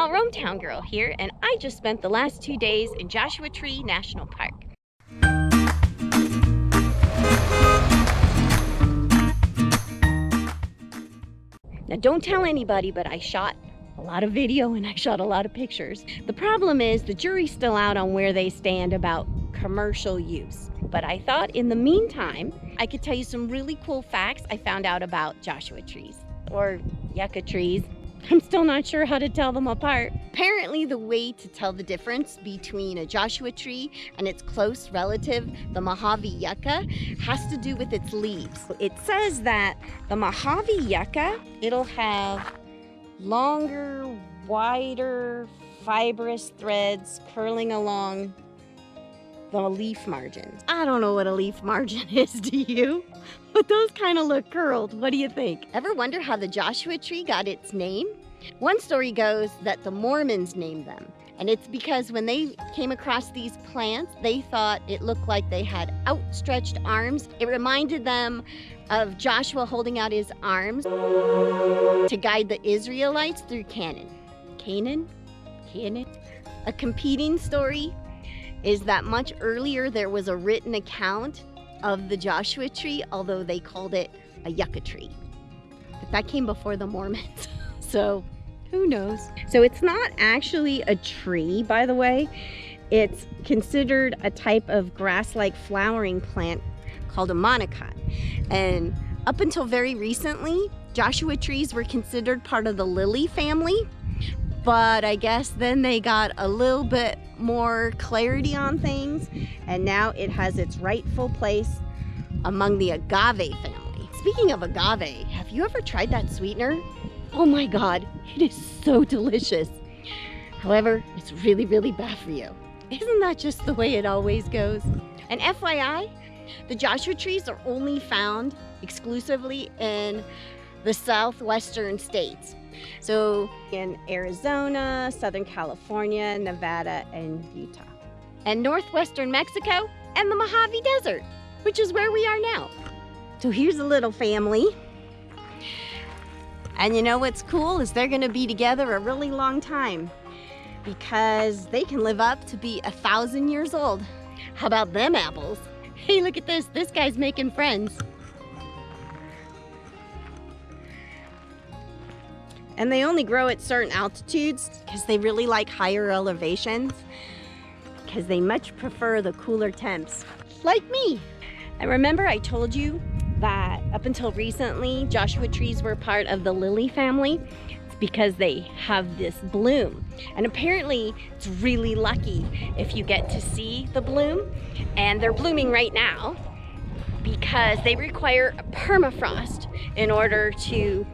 y'all, RoamTownGirl here, and I just spent the last 2 days in Joshua Tree National Park. Now don't tell anybody, but I shot a lot of video and I shot a lot of pictures. The problem is the jury's still out on where they stand about commercial use. But I thought in the meantime, I could tell you some really cool facts I found out about Joshua trees, or yucca trees. I'm still not sure how to tell them apart. Apparently the way to tell the difference between a Joshua tree and its close relative, the Mojave yucca, has to do with its leaves. It says that the Mojave yucca, it'll have longer, wider, fibrous threads curling along the leaf margins. I don't know what a leaf margin is, do you? But those kind of look curled. What do you think? Ever wonder how the Joshua tree got its name? One story goes that the Mormons named them. And it's because when they came across these plants, they thought it looked like they had outstretched arms. It reminded them of Joshua holding out his arms to guide the Israelites through Canaan. Canaan? A competing story is that much earlier there was a written account of the Joshua tree, although they called it a yucca tree. But that came before the Mormons, so who knows? So it's not actually a tree, by the way. It's considered a type of grass-like flowering plant called a monocot. And up until very recently, Joshua trees were considered part of the lily family. But I guess then they got a little bit more clarity on things, and now it has its rightful place among the agave family. Speaking of agave, have you ever tried that sweetener? Oh my God, it is so delicious. However, it's really, really bad for you. Isn't that just the way it always goes? And FYI, the Joshua trees are only found exclusively in the southwestern states. So in Arizona, Southern California, Nevada, and Utah. And northwestern Mexico and the Mojave Desert, which is where we are now. So here's a little family. And you know what's cool is they're gonna be together a really long time because they can live up to be 1,000 years old. How about them apples? Hey, look at this. This guy's making friends. And they only grow at certain altitudes because they really like higher elevations because they much prefer the cooler temps, like me. And remember I told you that up until recently, Joshua trees were part of the lily family. It's because they have this bloom. And apparently it's really lucky if you get to see the bloom. And they're blooming right now because they require a permafrost in order to,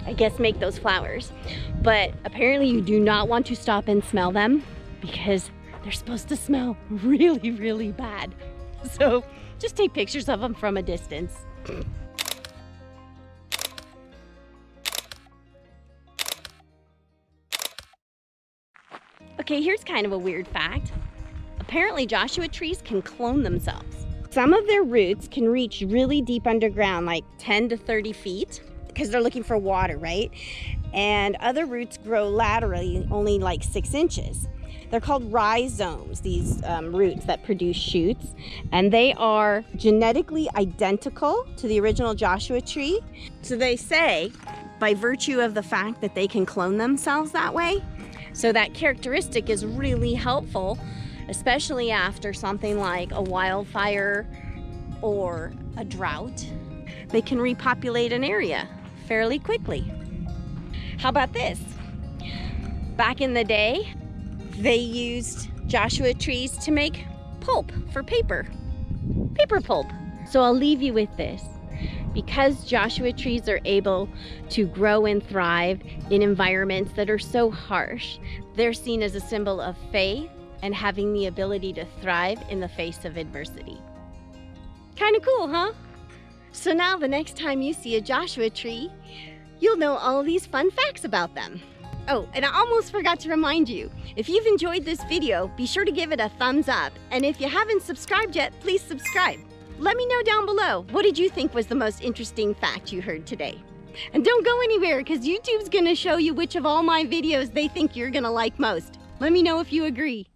I guess, make those flowers. But apparently you do not want to stop and smell them because they're supposed to smell really, really bad. So just take pictures of them from a distance. Okay, here's kind of a weird fact. Apparently Joshua trees can clone themselves. Some of their roots can reach really deep underground, like 10 to 30 feet. Because they're looking for water, right? And other roots grow laterally, only like 6 inches. They're called rhizomes, these roots that produce shoots. And they are genetically identical to the original Joshua tree. So they say, by virtue of the fact that they can clone themselves that way, so that characteristic is really helpful, especially after something like a wildfire or a drought. They can repopulate an area fairly quickly. How about this? Back in the day, they used Joshua trees to make pulp for paper pulp. So I'll leave you with this. Because Joshua trees are able to grow and thrive in environments that are so harsh, they're seen as a symbol of faith and having the ability to thrive in the face of adversity. Kind of cool, huh? So now the next time you see a Joshua tree, you'll know all these fun facts about them. Oh, and I almost forgot to remind you, if you've enjoyed this video, be sure to give it a thumbs up. And if you haven't subscribed yet, please subscribe. Let me know down below, what did you think was the most interesting fact you heard today? And don't go anywhere, because YouTube's gonna show you which of all my videos they think you're gonna like most. Let me know if you agree.